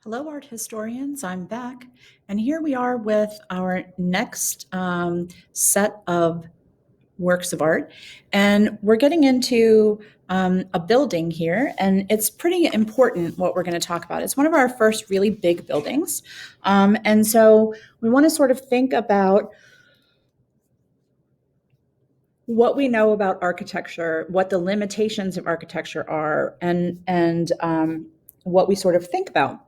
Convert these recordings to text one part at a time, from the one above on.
Hello, art historians. I'm back. And here we are with our next set of works of art. And we're getting into a building here, and it's pretty important what we're going to talk about. It's one of our first really big buildings. And so we want to sort of think about what we know about architecture, what the limitations of architecture are, and what we sort of think about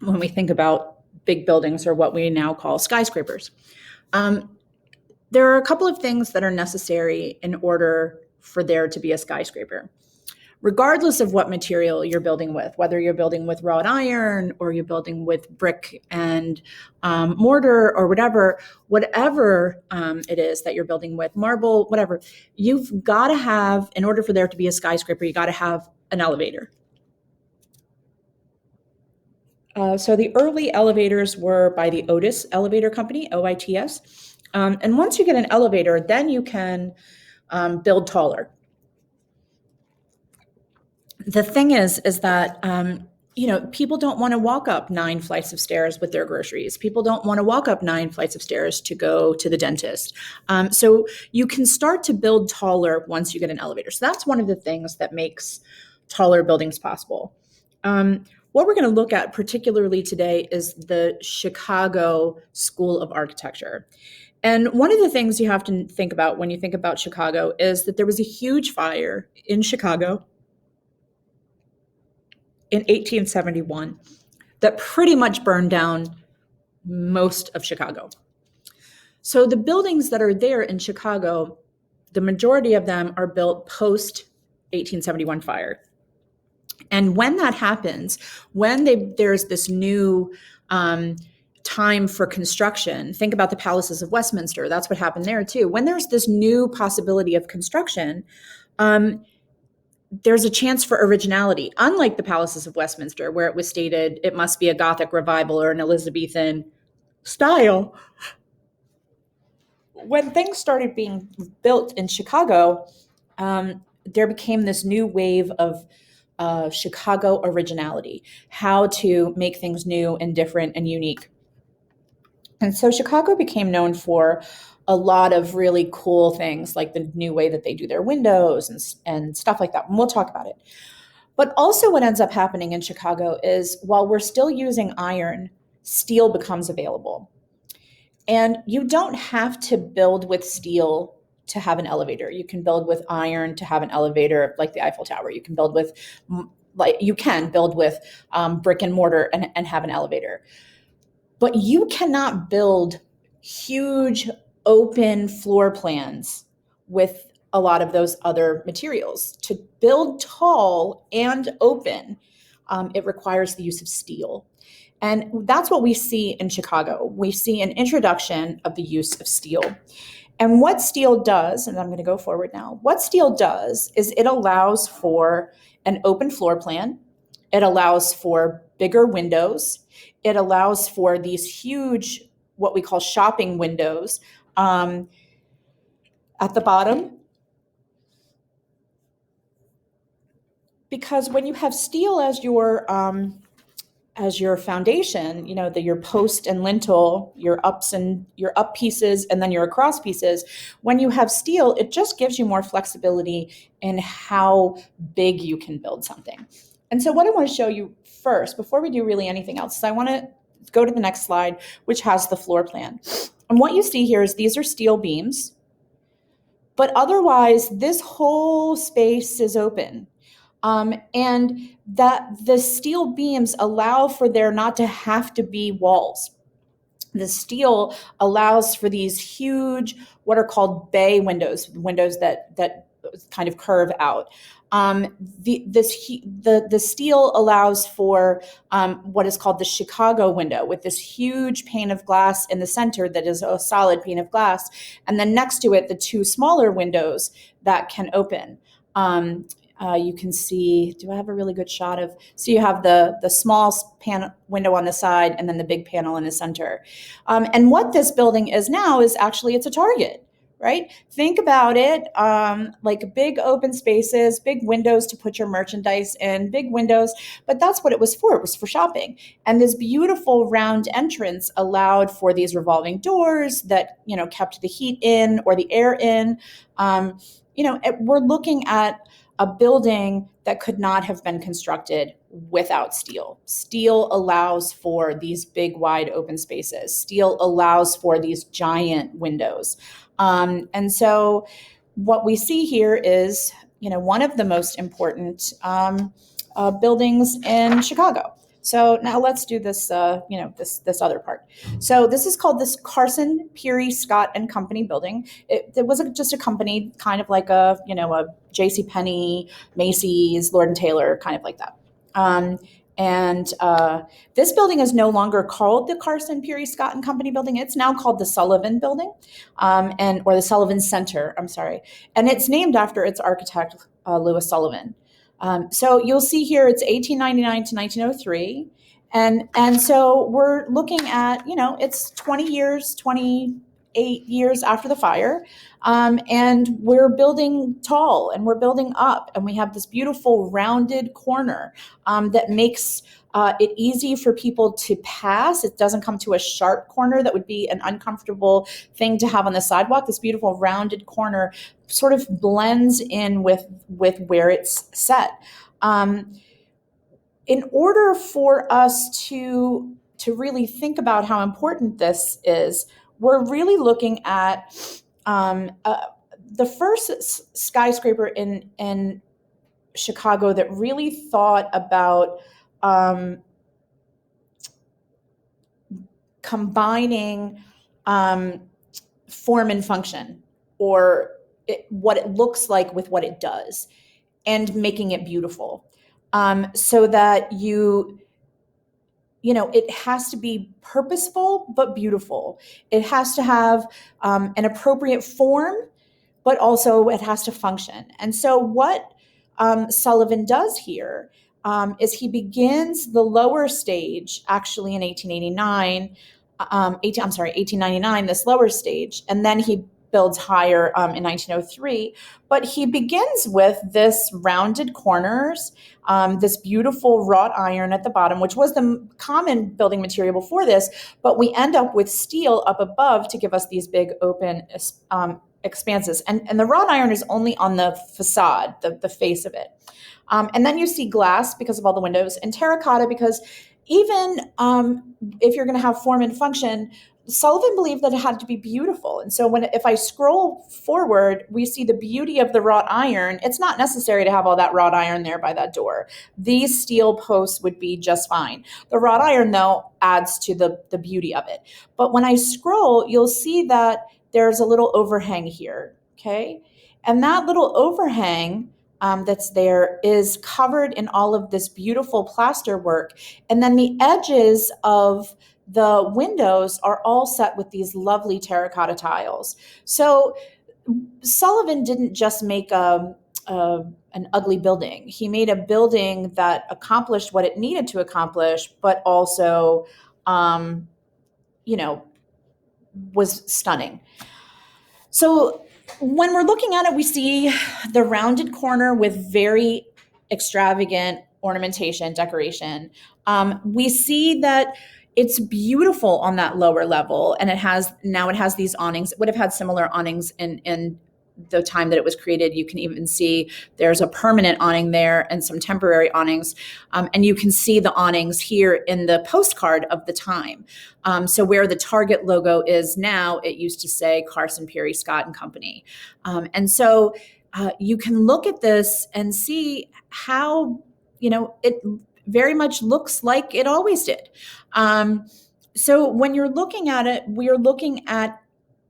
when we think about big buildings or what we now call skyscrapers. There are a couple of things that are necessary in order for there to be a skyscraper. Regardless of what material you're building with, whether you're building with wrought iron or you're building with brick and mortar or whatever it is that you're building with, marble, whatever, you've got to have, in order for there to be a skyscraper, you got to have an elevator. So the early elevators were by the Otis Elevator Company, OITS. And once you get an elevator, then you can build taller. The thing is that people don't want to walk up 9 flights of stairs with their groceries. People don't want to walk up 9 flights of stairs to go to the dentist. So you can start to build taller once you get an elevator. So that's one of the things that makes taller buildings possible. What we're going to look at particularly today is the Chicago School of Architecture. And one of the things you have to think about when you think about Chicago is that there was a huge fire in Chicago in 1871 that pretty much burned down most of Chicago. So the buildings that are there in Chicago, the majority of them are built post 1871 fire. And when that happens, when there's this new time for construction, think about the palaces of Westminster. That's what happened there too. When there's this new possibility of construction, there's a chance for originality. Unlike the palaces of Westminster, where it was stated it must be a Gothic revival or an Elizabethan style, when things started being built in Chicago, there became this new wave of Chicago originality, how to make things new and different and unique. And so Chicago became known for a lot of really cool things, like the new way that they do their windows and stuff like that. And we'll talk about it. But also what ends up happening in Chicago is while we're still using iron, steel becomes available. And you don't have to build with steel to have an elevator. You can build with iron to have an elevator, like the Eiffel Tower. You can build with brick and mortar and have an elevator. But you cannot build huge open floor plans with a lot of those other materials. To build tall and open, it requires the use of steel. And that's what we see in Chicago. We see an introduction of the use of steel. And what steel does, and I'm going to go forward now, what steel does is it allows for an open floor plan. It allows for bigger windows. It allows for these huge, what we call shopping windows at the bottom. Because when you have steel as your foundation, your post and lintel, your up pieces, and then your across pieces, when you have steel, it just gives you more flexibility in how big you can build something. And so what I want to show you first, before we do really anything else, is I want to go to the next slide, which has the floor plan. And what you see here is these are steel beams, but otherwise this whole space is open. And that the steel beams allow for there not to have to be walls. The steel allows for these huge, what are called bay windows that kind of curve out. The steel allows for what is called the Chicago window, with this huge pane of glass in the center that is a solid pane of glass, and then next to it the 2 smaller windows that can open. You can see, do I have a really good shot of, so you have the small window on the side and then the big panel in the center. And what this building is now is actually, it's a Target, right? Think about it like big open spaces, big windows to put your merchandise in, big windows, but that's what it was for. It was for shopping. And this beautiful round entrance allowed for these revolving doors that, kept the heat in or the air in. We're looking at a building that could not have been constructed without steel. Steel allows for these big, wide open spaces. Steel allows for these giant windows. And so what we see here is, one of the most important buildings in Chicago. So now let's do this, this other part. So this is called this Carson, Peary, Scott and Company building. It was just a company, kind of like a J.C. Penney, Macy's, Lord and Taylor, kind of like that. And this building is no longer called the Carson, Peary, Scott and Company building. It's now called the Sullivan building, or the Sullivan Center. I'm sorry, and it's named after its architect, Louis Sullivan. So you'll see here it's 1899 to 1903. And so we're looking at, it's 28 years after the fire. And we're building tall and we're building up. And we have this beautiful rounded corner that makes it easy for people to pass. It doesn't come to a sharp corner that would be an uncomfortable thing to have on the sidewalk. This beautiful rounded corner sort of blends in with where it's set. In order for us to really think about how important this is, we're really looking at the first skyscraper in Chicago that really thought about combining form and function, or what it looks like with what it does, and making it beautiful, so that it has to be purposeful but beautiful. It has to have an appropriate form, but also it has to function. And so what Sullivan does here is he begins the lower stage actually in 1899, this lower stage, and then he builds higher in 1903. But he begins with this rounded corners, this beautiful wrought iron at the bottom, which was the common building material before this, but we end up with steel up above to give us these big open expanses. And the wrought iron is only on the facade, the face of it. And then you see glass because of all the windows, and terracotta because even if you're going to have form and function, Sullivan believed that it had to be beautiful. And so if I scroll forward, we see the beauty of the wrought iron. It's not necessary to have all that wrought iron there by that door. These steel posts would be just fine. The wrought iron, though, adds to the beauty of it. But when I scroll, you'll see that there's a little overhang here, okay? And that little overhang that's there is covered in all of this beautiful plaster work. And then the edges of the windows are all set with these lovely terracotta tiles. So Sullivan didn't just make an ugly building. He made a building that accomplished what it needed to accomplish, but also, was stunning. So when we're looking at it, we see the rounded corner with very extravagant ornamentation, decoration. We see that it's beautiful on that lower level, and it has these awnings. It would have had similar awnings in the time that it was created. You can even see there's a permanent awning there and some temporary awnings. And you can see the awnings here in the postcard of the time. So where the Target logo is now, it used to say Carson, Peary, Scott and Company. And so you can look at this and see how, it very much looks like it always did. So when you're looking at it, we're looking at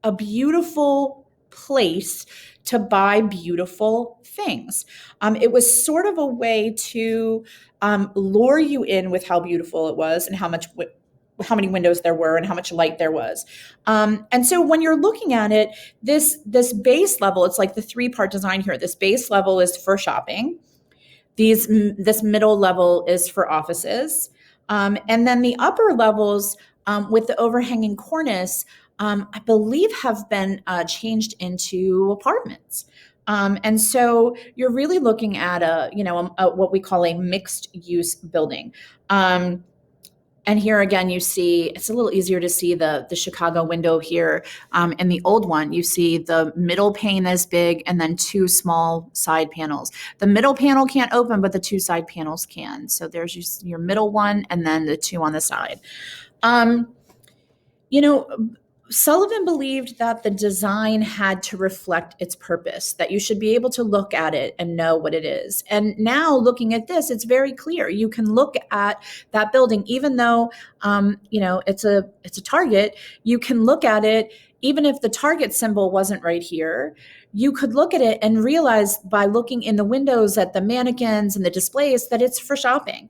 a beautiful place to buy beautiful things. It was sort of a way to lure you in with how beautiful it was and how many windows there were and how much light there was. And so when you're looking at it, this base level, it's like the 3-part design here. This base level is for shopping. This middle level is for offices. And then the upper levels with the overhanging cornice, I believe have been changed into apartments. And so you're really looking at what we call a mixed use building. And here again, you see, it's a little easier to see the Chicago window here. In the old one, you see the middle pane is big and then two small side panels. The middle panel can't open, but the two side panels can. So there's your middle one and then the two on the side. Sullivan believed that the design had to reflect its purpose, that you should be able to look at it and know what it is. And now looking at this, it's very clear. You can look at that building, even though, it's a Target, you can look at it, even if the Target symbol wasn't right here, you could look at it and realize by looking in the windows at the mannequins and the displays that it's for shopping.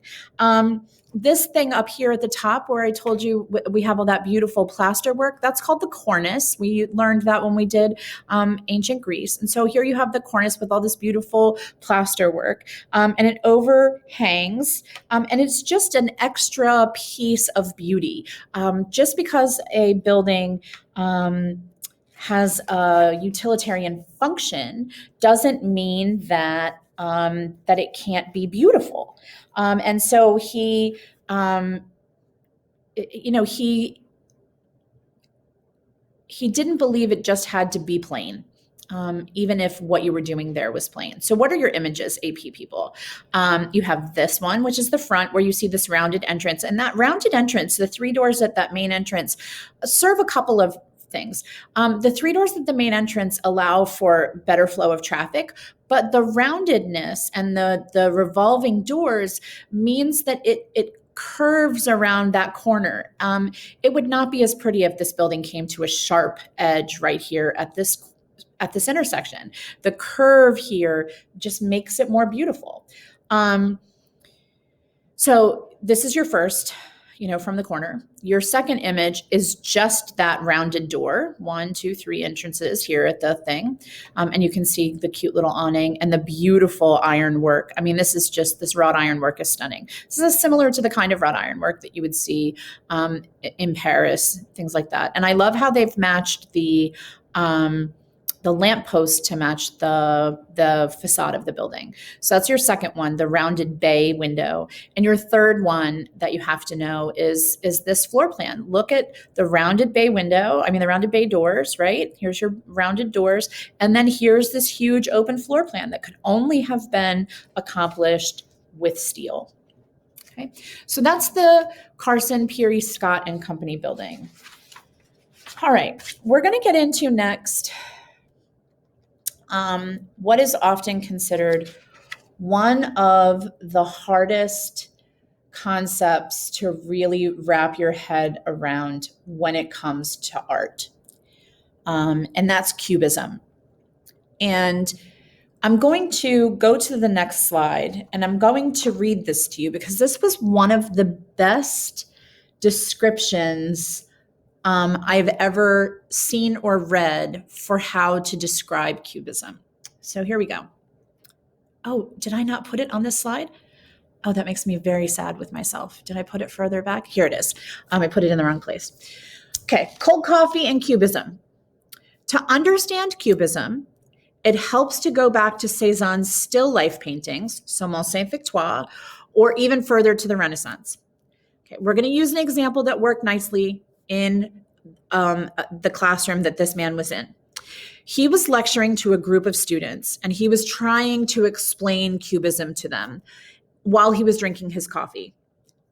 This thing up here at the top where I told you we have all that beautiful plaster work, that's called the cornice. We learned that when we did ancient Greece. And so here you have the cornice with all this beautiful plaster work, and it overhangs, and it's just an extra piece of beauty. Just because a building has a utilitarian function doesn't mean that it can't be beautiful. And so he didn't believe it just had to be plain, even if what you were doing there was plain. So what are your images, AP people? You have this one, which is the front where you see this rounded entrance. And that rounded entrance, the three doors at that main entrance, serve a couple of things. The three doors at the main entrance allow for better flow of traffic, but the roundedness and the revolving doors means that it curves around that corner. It would not be as pretty if this building came to a sharp edge right here at this intersection. The curve here just makes it more beautiful. So this is your first, from the corner. Your second image is just that rounded door, 1, 2, 3 entrances here at the thing. And you can see the cute little awning and the beautiful iron work. I mean, this wrought iron work is stunning. This is similar to the kind of wrought iron work that you would see in Paris, things like that. And I love how they've matched the lamppost to match the facade of the building. So that's your second one, the rounded bay window. And your third one that you have to know is this floor plan. Look at the rounded bay window, the rounded bay doors, right? Here's your rounded doors. And then here's this huge open floor plan that could only have been accomplished with steel. Okay, so that's the Carson, Peary, Scott and Company building. All right, we're going to get into next what is often considered one of the hardest concepts to really wrap your head around when it comes to art. And that's Cubism. And I'm going to go to the next slide and I'm going to read this to you because this was one of the best descriptions I've ever seen or read for how to describe Cubism. So here we go. Oh, did I not put it on this slide? Oh, that makes me very sad with myself. Did I put it further back? Here it is. I put it in the wrong place. Okay, cold coffee and Cubism. To understand Cubism, it helps to go back to Cézanne's still life paintings, so Mont Saint-Victoire, or even further to the Renaissance. Okay, we're going to use an example that worked nicely in the classroom that this man was in. He was lecturing to a group of students and he was trying to explain Cubism to them while he was drinking his coffee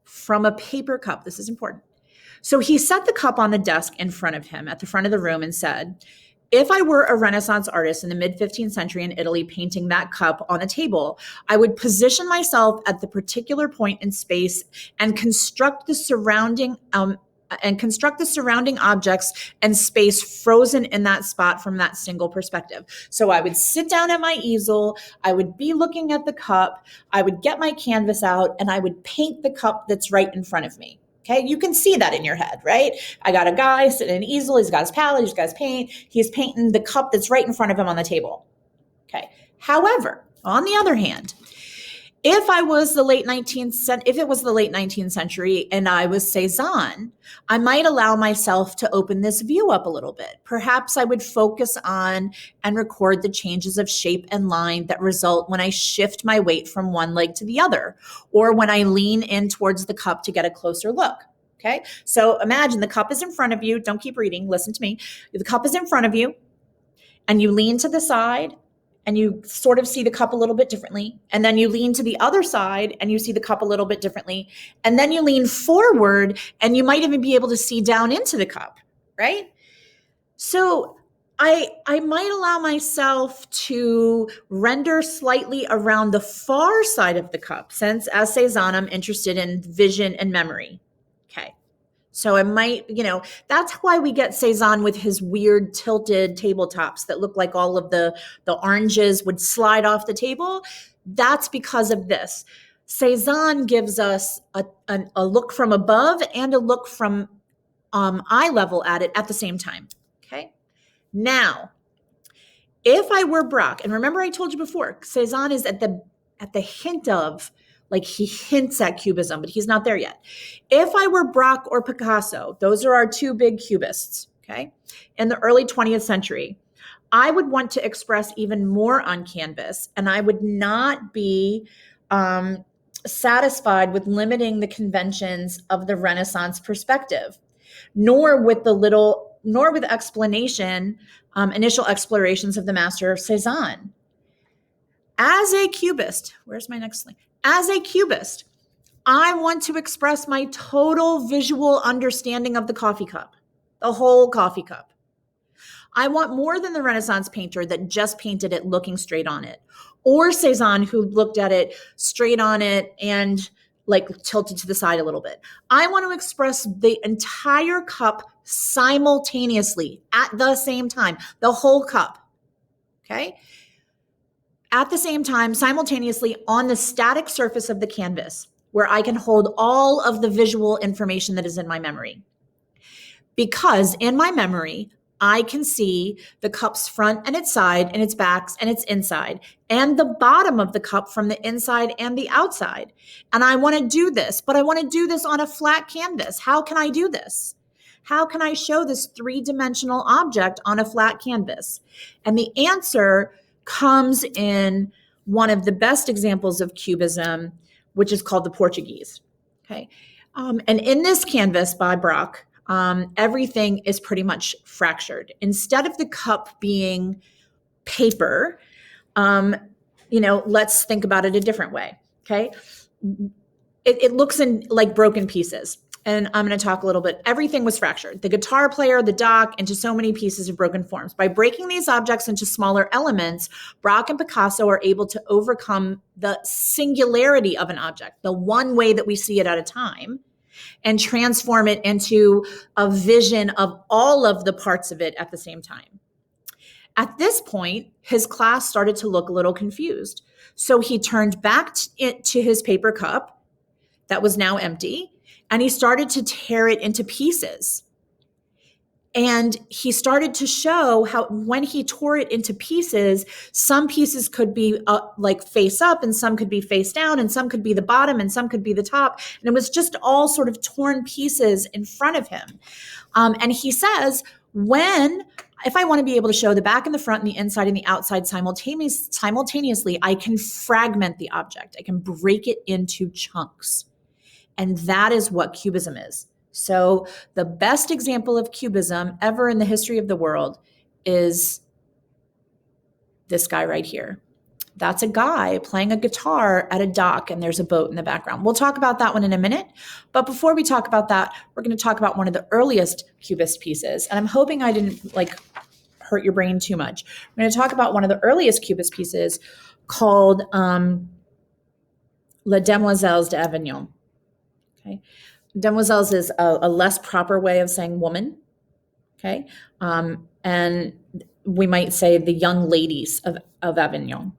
from a paper cup. This is important. So he set the cup on the desk in front of him at the front of the room and said, if I were a Renaissance artist in the mid-15th century in Italy painting that cup on a table, I would position myself at the particular point in space and construct the surrounding objects and space frozen in that spot from that single perspective. So I would sit down at my easel, I would be looking at the cup, I would get my canvas out, and I would paint the cup that's right in front of me. Okay, you can see that in your head, right? I got a guy sitting at an easel, he's got his palette, he's got his paint, he's painting the cup that's right in front of him on the table. Okay, however, on the other hand, If it was the late 19th century and I was Cezanne, I might allow myself to open this view up a little bit. Perhaps I would focus on and record the changes of shape and line that result when I shift my weight from one leg to the other, or when I lean in towards the cup to get a closer look. Okay. So imagine the cup is in front of you. Don't keep reading. Listen to me. The cup is in front of you and you lean to the side and you sort of see the cup a little bit differently. And then you lean to the other side and you see the cup a little bit differently. And then you lean forward and you might even be able to see down into the cup, right? So I might allow myself to render slightly around the far side of the cup, since as Cezanne, I'm interested in vision and memory. Okay. So it might, that's why we get Cezanne with his weird tilted tabletops that look like all of the oranges would slide off the table. That's because of this. Cezanne gives us a look from above and a look from eye level at it at the same time. Okay. Now, if I were Braque, and remember I told you before, Cezanne is at the hint of, like, he hints at Cubism, but he's not there yet. If I were Braque or Picasso, those are our two big cubists, okay, in the early 20th century, I would want to express even more on canvas, and I would not be satisfied with limiting the conventions of the Renaissance perspective, nor with explanation, initial explorations of the master of Cezanne. As a cubist, where's my next link? As a cubist, I want to express my total visual understanding of the coffee cup, the whole coffee cup. I want more than the Renaissance painter that just painted it looking straight on it, or Cezanne who looked at it straight on it and like tilted to the side a little bit. I want to express the entire cup simultaneously at the same time, the whole cup, okay? At the same time, simultaneously on the static surface of the canvas, where I can hold all of the visual information that is in my memory. Because in my memory, I can see the cup's front and its side and its backs and its inside and the bottom of the cup from the inside and the outside. And I want to do this, but I want to do this on a flat canvas. How can I do this? How can I show this three-dimensional object on a flat canvas? And the answer comes in one of the best examples of Cubism, which is called the Portuguese. Okay. And in this canvas by Braque, everything is pretty much fractured. Instead of the cup being paper, let's think about it a different way. Okay. It looks in like broken pieces. And I'm going to talk a little bit. Everything was fractured. The guitar player, the dock, into so many pieces of broken forms. By breaking these objects into smaller elements, Braque and Picasso are able to overcome the singularity of an object, the one way that we see it at a time, and transform it into a vision of all of the parts of it at the same time. At this point, his class started to look a little confused. So he turned back to his paper cup that was now empty, and he started to tear it into pieces. And he started to show how when he tore it into pieces, some pieces could be like face up and some could be face down and some could be the bottom and some could be the top. And it was just all sort of torn pieces in front of him. And he says, if I want to be able to show the back and the front and the inside and the outside simultaneously, I can fragment the object. I can break it into chunks. And that is what Cubism is. So the best example of Cubism ever in the history of the world is this guy right here. That's a guy playing a guitar at a dock and there's a boat in the background. We'll talk about that one in a minute. But before we talk about that, we're going to talk about one of the earliest Cubist pieces. And I'm hoping I didn't hurt your brain too much. We're going to talk about one of the earliest Cubist pieces called Les Demoiselles d'Avignon. Okay. Demoiselles is a less proper way of saying woman. Okay. And we might say the young ladies of Avignon.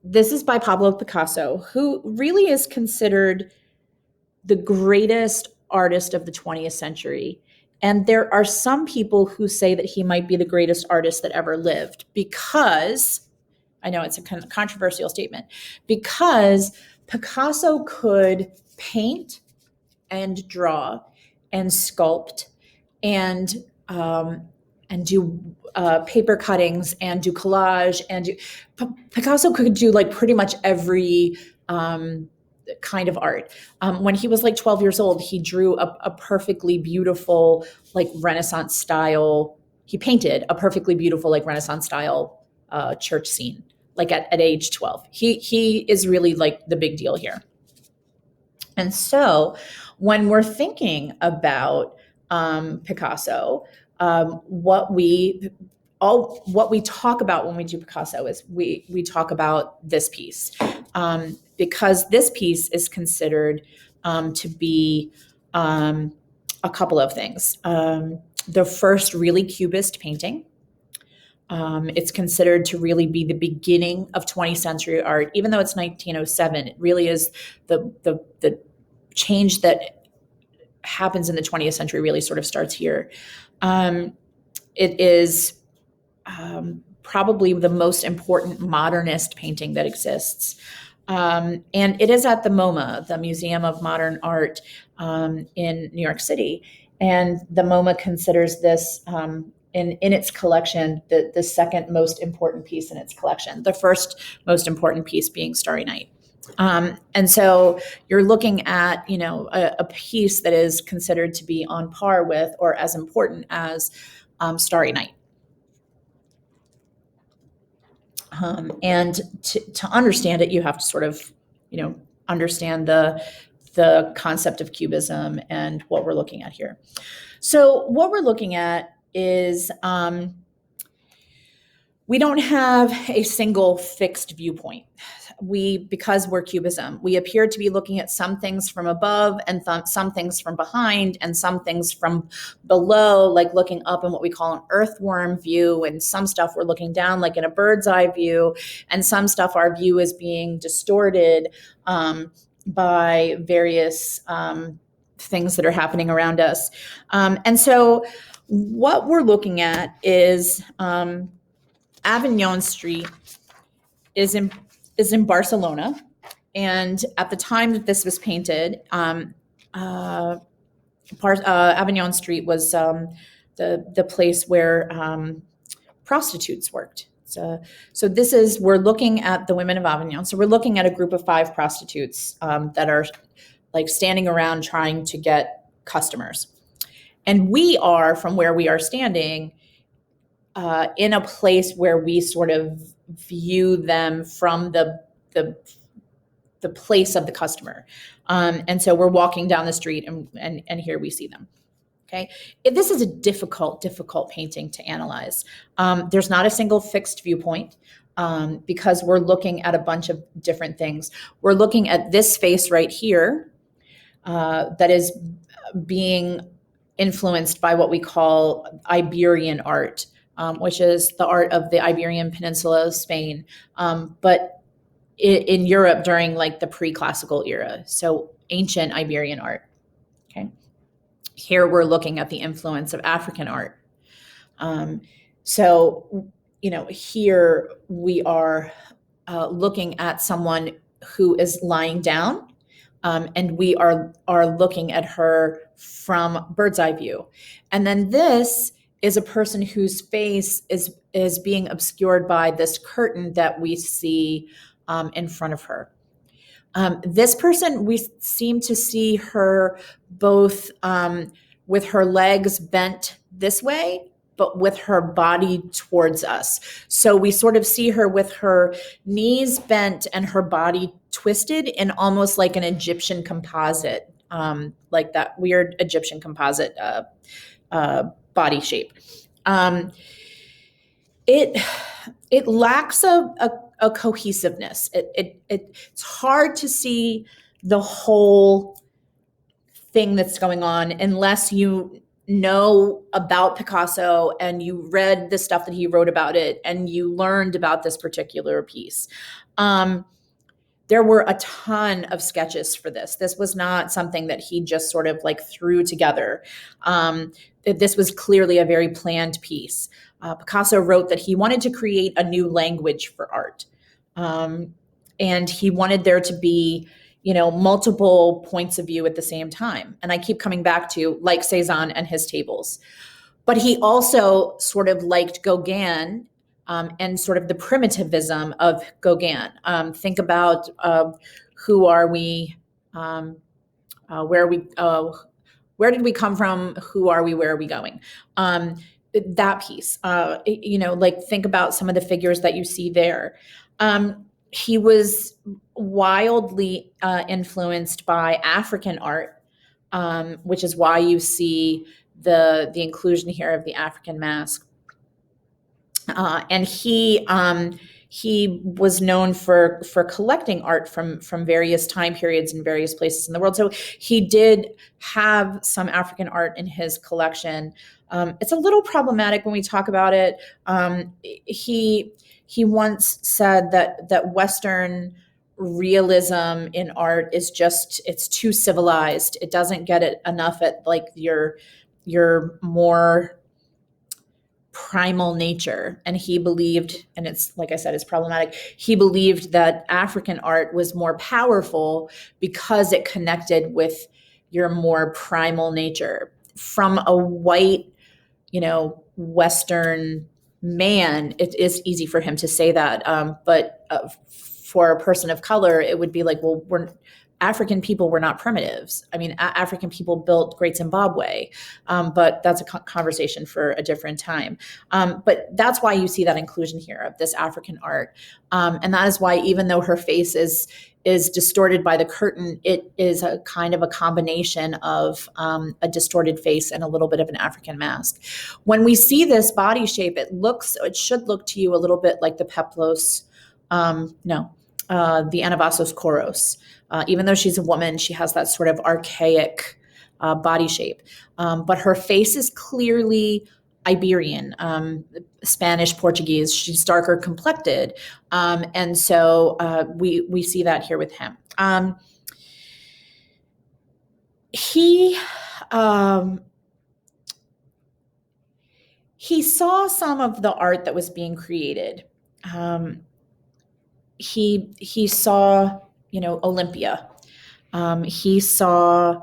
This is by Pablo Picasso, who really is considered the greatest artist of the 20th century. And there are some people who say that he might be the greatest artist that ever lived because I know it's a controversial statement, because Picasso could paint and draw and sculpt and do paper cuttings and do collage and Picasso could do like pretty much every kind of art. When he was like 12 years old, he drew a perfectly beautiful like Renaissance style. He painted a perfectly beautiful like Renaissance style church scene, like at age 12. He is really like the big deal here. And so when we're thinking about Picasso, what we talk about when we do Picasso is we talk about this piece, because this piece is considered to be a couple of things. The first really Cubist painting. It's considered to really be the beginning of 20th century art, even though it's 1907. It really is the change that happens in the 20th century really sort of starts here. It is probably the most important modernist painting that exists. And it is at the MoMA, the Museum of Modern Art in New York City. And the MoMA considers this in its collection the second most important piece in its collection, the first most important piece being Starry Night. And so you're looking at, a piece that is considered to be on par with or as important as Starry Night. And to understand it, you have to sort of, understand the concept of Cubism and what we're looking at here. So what we're looking at is we don't have a single fixed viewpoint. Because we're Cubism, we appear to be looking at some things from above and some things from behind and some things from below, like looking up in what we call an earthworm view, and some stuff we're looking down like in a bird's eye view, and some stuff our view is being distorted by various things that are happening around us. And so what we're looking at is Avignon Street is in Barcelona, and at the time that this was painted, Avignon Street was the place where prostitutes worked. So we're looking at the women of Avignon. So we're looking at a group of 5 prostitutes that are like standing around trying to get customers, and we are, from where we are standing, in a place where we sort of view them from the place of the customer. And so we're walking down the street and here we see them. Okay. This is a difficult painting to analyze. There's not a single fixed viewpoint because we're looking at a bunch of different things. We're looking at this face right here that is being influenced by what we call Iberian art, which is the art of the Iberian Peninsula of Spain, but in Europe during like the pre-classical era, so ancient Iberian art. Okay, here we're looking at the influence of African art. So here we are looking at someone who is lying down, and we are looking at her from bird's eye view, and then this is a person whose face is being obscured by this curtain that we see in front of her. This person, we seem to see her both with her legs bent this way, but with her body towards us. So we sort of see her with her knees bent and her body twisted in almost like an Egyptian composite, like that weird Egyptian composite body shape. It lacks a cohesiveness. It's hard to see the whole thing that's going on unless you know about Picasso and you read the stuff that he wrote about it and you learned about this particular piece. there were a ton of sketches for this. This was not something that he just sort of like threw together. This was clearly a very planned piece. Picasso wrote that he wanted to create a new language for art. And he wanted there to be, multiple points of view at the same time. And I keep coming back to like Cezanne and his tables. But he also sort of liked Gauguin, and sort of the primitivism of Gauguin. Think about who are we, where are we, where did we come from, who are we, where are we going? That piece, like think about some of the figures that you see there. He was wildly influenced by African art, which is why you see the inclusion here of the African mask. And he was known for collecting art from various time periods in various places in the world. So he did have some African art in his collection. It's a little problematic when we talk about it. He once said that Western realism in art is it's too civilized. It doesn't get it enough at like your more primal nature. And he believed, and it's like I said, it's problematic. He believed that African art was more powerful because it connected with your more primal nature. From a white, Western man, it is easy for him to say that. But for a person of color, it would be like, well, African people were not primitives. I mean, African people built Great Zimbabwe, but that's a conversation for a different time. But that's why you see that inclusion here of this African art. And that is why, even though her face is distorted by the curtain, it is a kind of a combination of a distorted face and a little bit of an African mask. When we see this body shape, it should look to you a little bit like the Peplos, the Anavassos Koros. Even though she's a woman, she has that sort of archaic body shape. But her face is clearly Iberian, Spanish, Portuguese. She's darker complected. And so we see that here with him. He saw some of the art that was being created. He saw, Olympia. He saw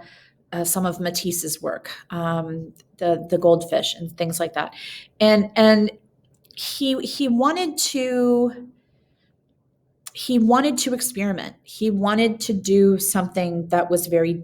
some of Matisse's work, the goldfish and things like that, and he wanted to experiment. He wanted to do something that was very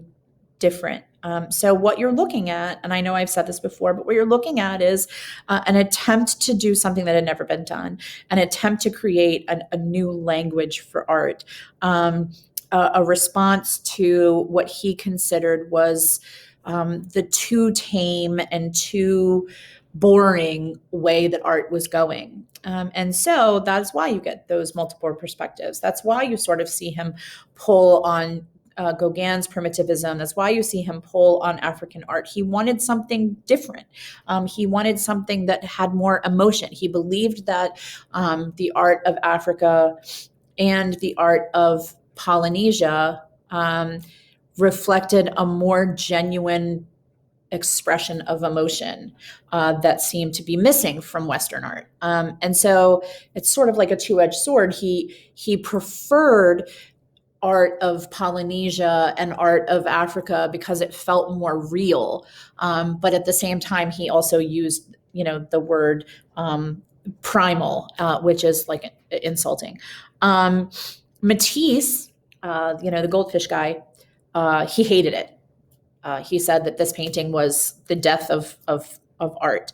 different. So what you're looking at, and I know I've said this before, but what you're looking at is an attempt to do something that had never been done, an attempt to create a new language for art, a response to what he considered was the too tame and too boring way that art was going. And so that's why you get those multiple perspectives. That's why you sort of see him pull on Gauguin's primitivism. That's why you see him pull on African art. He wanted something different. He wanted something that had more emotion. He believed that the art of Africa and the art of Polynesia reflected a more genuine expression of emotion that seemed to be missing from Western art. And so it's sort of like a two-edged sword. He preferred art of Polynesia and art of Africa because it felt more real. But at the same time, he also used, the word primal, which is like insulting. Matisse, the goldfish guy, he hated it. He said that this painting was the death of art.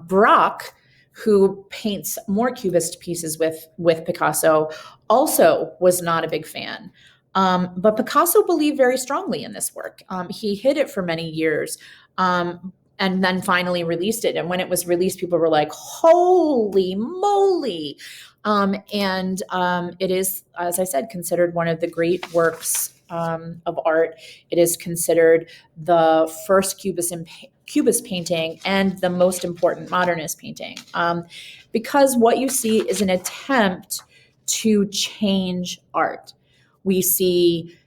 Braque, who paints more Cubist pieces with Picasso, also was not a big fan. But Picasso believed very strongly in this work. He hid it for many years, and then finally released it. And when it was released, people were like, holy moly. It is, as I said, considered one of the great works of art. It is considered the first Cubist painting and the most important modernist painting, because what you see is an attempt to change art. We see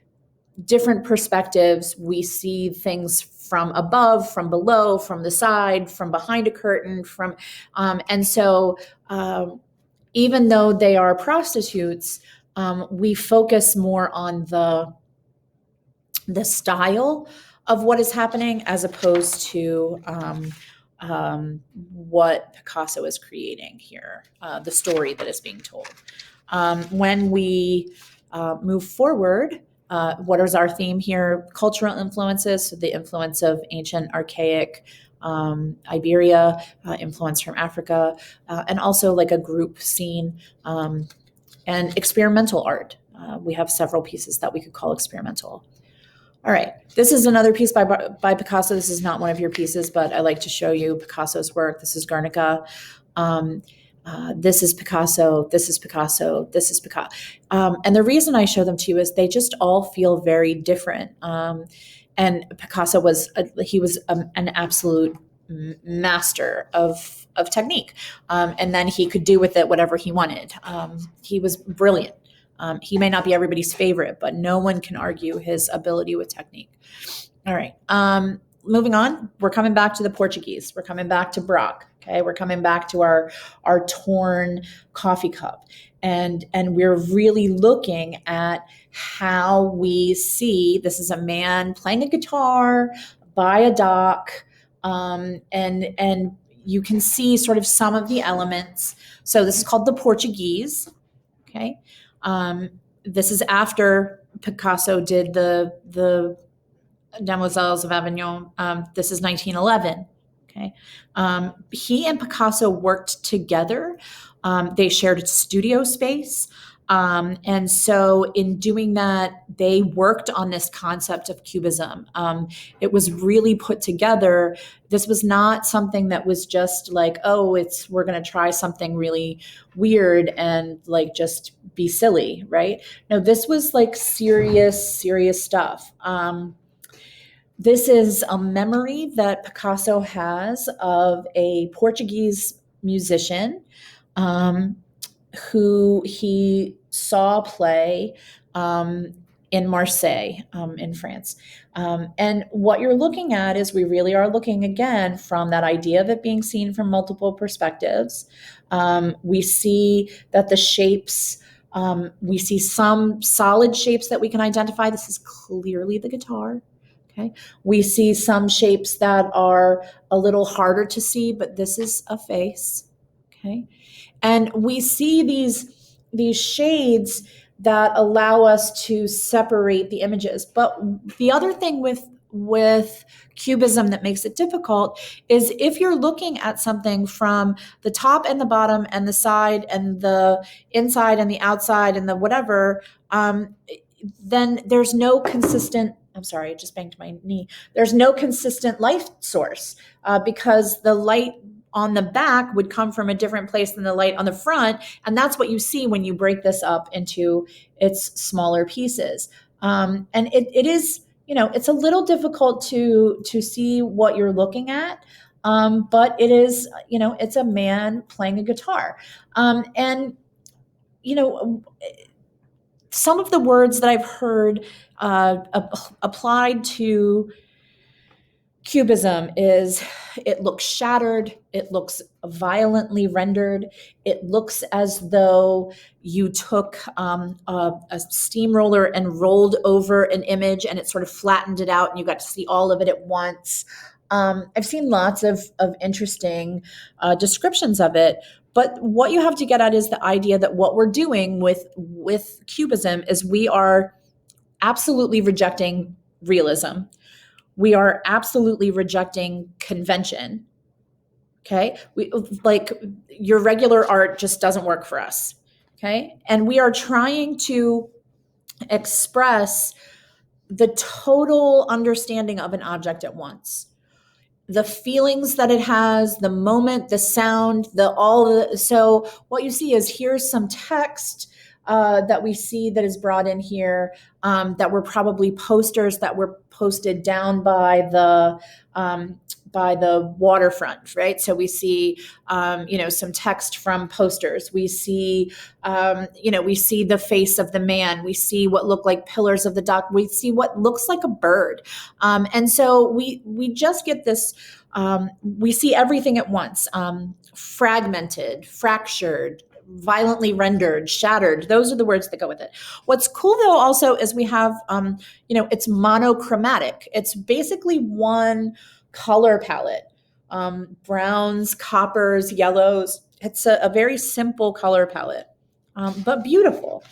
different perspectives. We see things from above, from below, from the side, from behind a curtain, and so even though they are prostitutes, we focus more on the style of what is happening as opposed to what Picasso is creating here, the story that is being told. When we move forward, what is our theme here? Cultural influences, so the influence of ancient, archaic Iberia, influence from Africa, and also like a group scene, and experimental art. We have several pieces that we could call experimental. All right, this is another piece by Picasso. This is not one of your pieces, but I like to show you Picasso's work. This is Guernica. This is Picasso. This is Picasso. This is Picasso. And the reason I show them to you is they just all feel very different. And Picasso was an absolute master of technique, and then he could do with it whatever he wanted. He was brilliant. He may not be everybody's favorite, but no one can argue his ability with technique. All right. Moving on, we're coming back to the Portuguese. We're coming back to Braque. Okay, we're coming back to our torn coffee cup, and we're really looking at how we see this is a man playing a guitar by a dock, and you can see sort of some of the elements. So this is called the Portuguese. Okay. This is after Picasso did the Demoiselles of Avignon. This is 1911. Okay. He and Picasso worked together. They shared a studio space. And so in doing that, they worked on this concept of Cubism. It was really put together. This was not something that was just like, oh, we're going to try something really weird and like just be silly, right? No, this was like serious stuff. This is a memory that Picasso has of a Portuguese musician who he saw play in Marseille, in France. And what you're looking at is we really are looking again from that idea of it being seen from multiple perspectives. We see that the shapes, we see some solid shapes that we can identify. This is clearly the guitar. Okay. We see some shapes that are a little harder to see, but this is a face. Okay. And we see these shades that allow us to separate the images. But the other thing with Cubism that makes it difficult is if you're looking at something from the top and the bottom and the side and the inside and the outside and the whatever, then there's no consistent, I'm sorry, I just banged my knee. There's no consistent light source because the light on the back would come from a different place than the light on the front. And that's what you see when you break this up into its smaller pieces. And it is, it's a little difficult to see what you're looking at. But it is, it's a man playing a guitar. And some of the words that I've heard applied to Cubism is it looks shattered, it looks violently rendered, it looks as though you took a steamroller and rolled over an image and it sort of flattened it out and you got to see all of it at once. I've seen lots of interesting descriptions of it, but what you have to get at is the idea that what we're doing with Cubism is we are absolutely rejecting realism. We are absolutely rejecting convention. Okay. Like your regular art just doesn't work for us. Okay. And we are trying to express the total understanding of an object at once. The feelings that it has, the moment, the sound, so what you see is here's some text that we see that is brought in here, that were probably posters that were posted down by the waterfront, right? So we see, some text from posters. We see, we see the face of the man. We see what look like pillars of the dock. We see what looks like a bird. And so we just get this, we see everything at once, fragmented, fractured, violently rendered, shattered. Those are the words that go with it. What's cool though also is we have, it's monochromatic. It's basically one color palette, browns, coppers, yellows. It's a very simple color palette, but beautiful.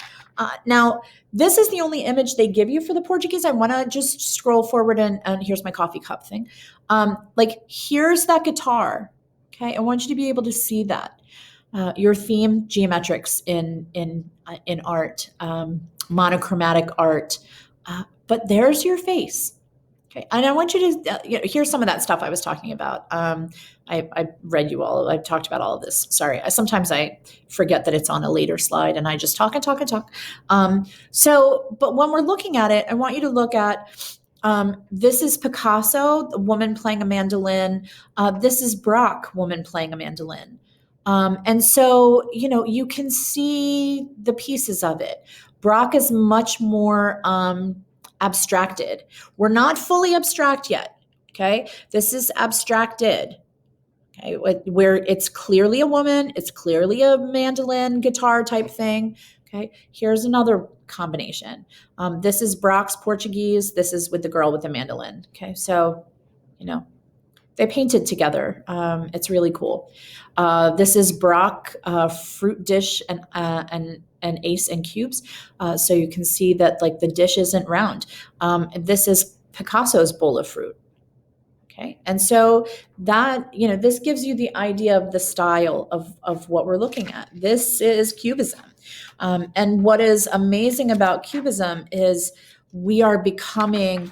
Now, this is the only image they give you for the Portuguese. I want to just scroll forward and here's my coffee cup thing. Here's that guitar. Okay, I want you to be able to see that. Your theme, geometrics in art, monochromatic art, but there's your face. Okay, and I want you to here's some of that stuff I was talking about. I read you all. I've talked about all of this. Sorry, sometimes I forget that it's on a later slide, and I just talk and talk and talk. But when we're looking at it, I want you to look at. This is Picasso, the woman playing a mandolin. This is Braque, woman playing a mandolin. And so, you can see the pieces of it. Braque is much more abstracted. We're not fully abstract yet. Okay. This is abstracted. Okay. Where it's clearly a woman, it's clearly a mandolin guitar type thing. Okay. Here's another combination. This is Braque's Portuguese. This is with the girl with the mandolin. Okay. So, they painted together. It's really cool. This is Braque fruit dish and ace and cubes. So you can see that the dish isn't round. This is Picasso's bowl of fruit. Okay. And so that, this gives you the idea of the style of what we're looking at. This is Cubism. And what is amazing about Cubism is we are becoming,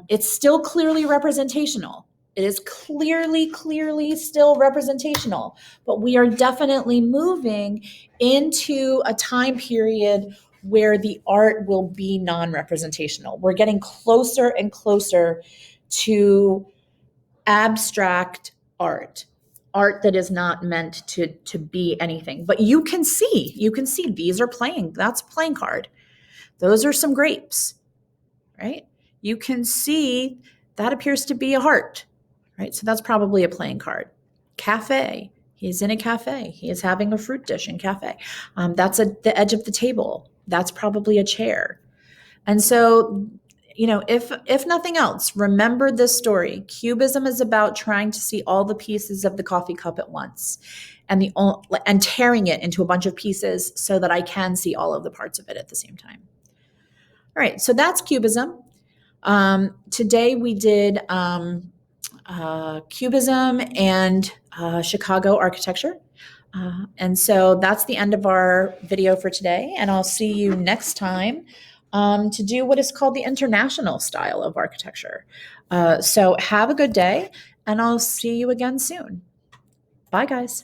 it's still clearly representational. It is clearly still representational, but we are definitely moving into a time period where the art will be non-representational. We're getting closer and closer to abstract art that is not meant to be anything. But you can see these are that's playing card. Those are some grapes, right? You can see that appears to be a heart. Right, so that's probably a playing card. Cafe. He's in a cafe. He is having a fruit dish in cafe. That's at the edge of the table. That's probably a chair. And so, if nothing else, remember this story. Cubism is about trying to see all the pieces of the coffee cup at once, and tearing it into a bunch of pieces so that I can see all of the parts of it at the same time. All right, so that's Cubism. Today we did. Cubism and Chicago architecture. And so that's the end of our video for today. And I'll see you next time to do what is called the international style of architecture. So have a good day, and I'll see you again soon. Bye, guys.